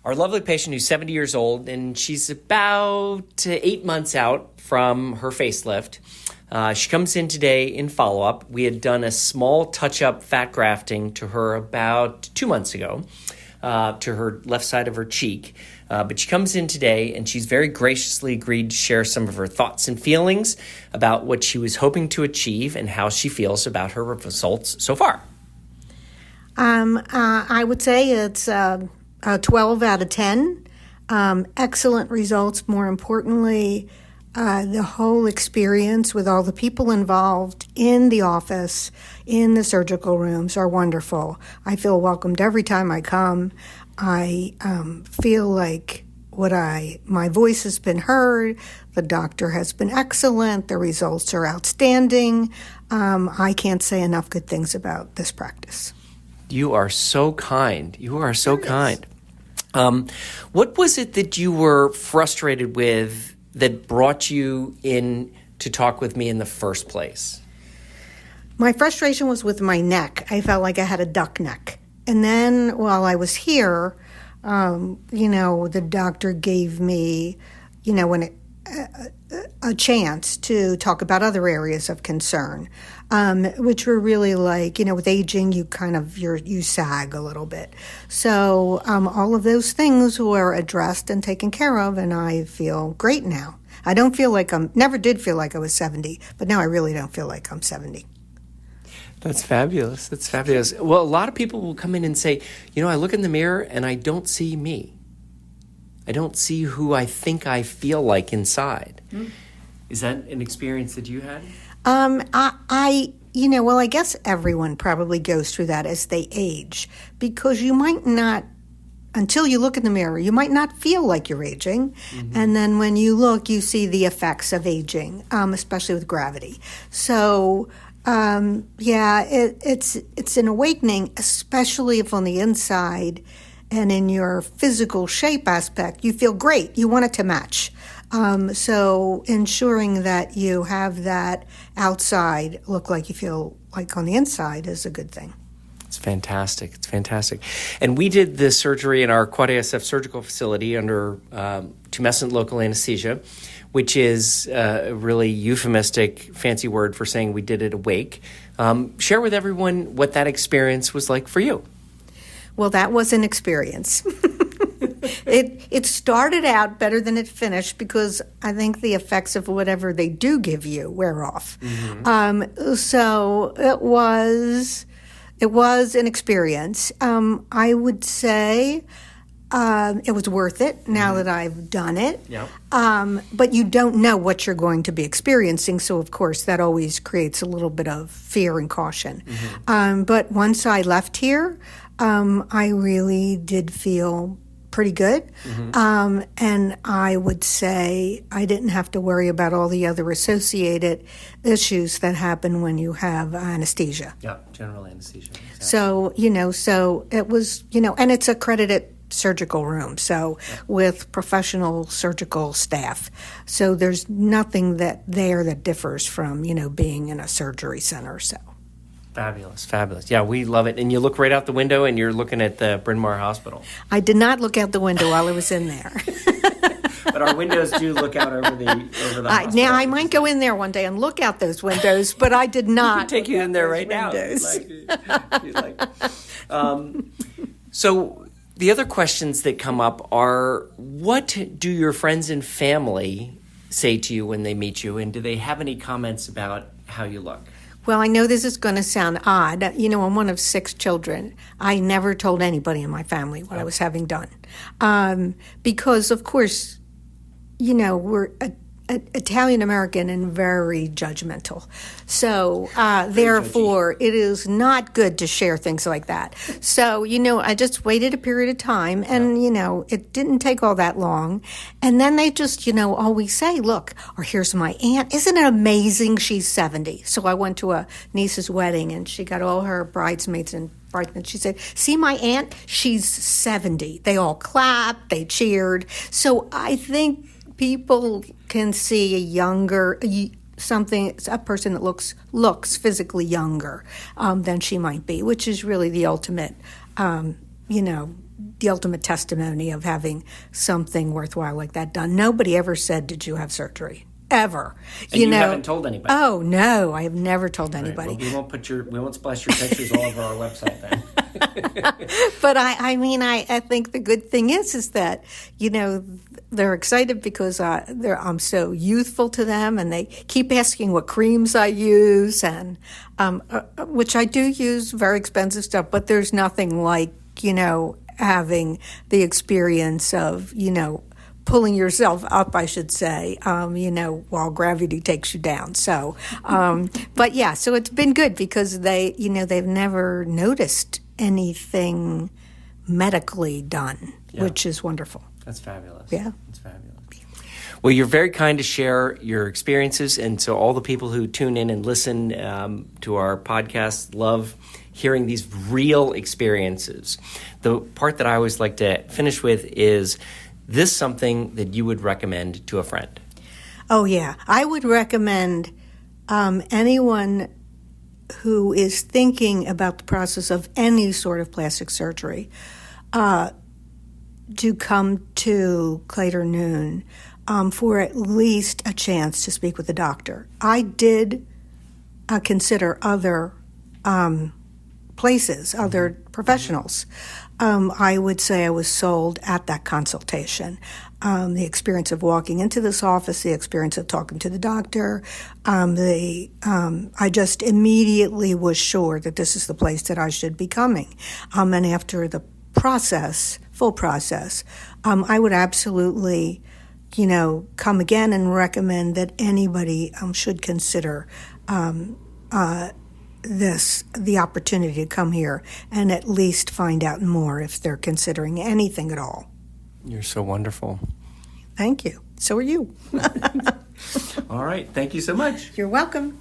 Our lovely patient who's 70 years old, and she's about 8 months out from her facelift. She comes in today in follow-up. We had done a small touch-up fat grafting to her about 2 months ago, to her left side of her cheek. But she comes in today, and she's very graciously agreed to share some of her thoughts and feelings about what she was hoping to achieve and how she feels about her results so far. I would say it's a 12 out of 10. Excellent results. More importantly, the whole experience with all the people involved in the office, in the surgical rooms are wonderful. I feel welcomed every time I come. I feel like my voice has been heard. The doctor has been excellent. The results are outstanding. I can't say enough good things about this practice. You are so kind. You are so kind. What was it that you were frustrated with that brought you in to talk with me in the first place? My frustration was with my neck. I felt like I had a duck neck. And then while I was here, the doctor gave me, a chance to talk about other areas of concern, which were really like, with aging, you sag a little bit. So all of those things were addressed and taken care of, and I feel great now. I don't feel like never did feel like I was 70, but now I really don't feel like I'm 70. That's fabulous. That's fabulous. Well, a lot of people will come in and say, I look in the mirror and I don't see me. I don't see who I think I feel like inside. Mm. Is that an experience that you had? I guess everyone probably goes through that as they age, because you might not, until you look in the mirror, you might not feel like you're aging. Mm-hmm. And then when you look, you see the effects of aging, especially with gravity. So, it's an awakening, especially if on the inside and in your physical shape aspect, you feel great. You want it to match. So ensuring that you have that outside look like you feel like on the inside is a good thing. It's fantastic. It's fantastic. And we did the surgery in our Quad ASF surgical facility under tumescent local anesthesia, which is a really euphemistic, fancy word for saying we did it awake. Share with everyone what that experience was like for you. Well, that was an experience. It started out better than it finished, because I think the effects of whatever they do give you wear off. Mm-hmm. So it was an experience. I would say it was worth it now that I've done it. Yep. But you don't know what you're going to be experiencing, so of course that always creates a little bit of fear and caution. Mm-hmm. But once I left here, I really did feel pretty good. Mm-hmm. And I would say I didn't have to worry about all the other associated issues that happen when you have anesthesia. Yeah, general anesthesia. Exactly. So it was, and it's accredited surgical room, so with professional surgical staff. So there's nothing that differs from, being in a surgery center, so. Fabulous, fabulous. Yeah, we love it. And you look right out the window and you're looking at the Bryn Mawr Hospital. I did not look out the window while I was in there. But our windows do look out over the hospital. Now, I might go in there one day and look out those windows, but I did not. We can take you in there right now. So the other questions that come up are, what do your friends and family say to you when they meet you, and do they have any comments about how you look? Well, I know this is going to sound odd. I'm one of 6 children. I never told anybody in my family what I was having done. Because, of course, we're Italian-American and very judgmental. So, therefore, it is not good to share things like that. So, I just waited a period of time, and, it didn't take all that long. And then they just, always say, look, or here's my aunt. Isn't it amazing she's 70? So I went to a niece's wedding, and she got all her bridesmaids and bridesmaids. She said, see my aunt? She's 70. They all clapped. They cheered. So I think people can see a person that looks physically younger than she might be, which is really the ultimate, the ultimate testimony of having something worthwhile like that done. Nobody ever said, "Did you have surgery?" Ever. And you haven't told anybody? Oh, no, I have never told anybody. Well, we won't splash your pictures all over our website then. But I think the good thing is that, they're excited because I'm so youthful to them, and they keep asking what creams I use, and which I do use very expensive stuff, but there's nothing like, having the experience of, pulling yourself up, I should say, while gravity takes you down. So, but yeah, so it's been good because they've never noticed anything medically done, which is wonderful. That's fabulous. Yeah. That's fabulous. Well, you're very kind to share your experiences, and so all the people who tune in and listen to our podcast love hearing these real experiences. The part that I always like to finish with is this something that you would recommend to a friend? Oh, yeah. I would recommend anyone who is thinking about the process of any sort of plastic surgery to come to Claytor Noon for at least a chance to speak with a doctor. I did consider other places, other professionals. I would say I was sold at that consultation. The experience of walking into this office, the experience of talking to the doctor, I just immediately was sure that this is the place that I should be coming. And after the full process, I would absolutely, come again and recommend that anybody should consider the opportunity to come here and at least find out more if they're considering anything at all. You're so wonderful. Thank you. So are you. All right. Thank you so much. You're welcome.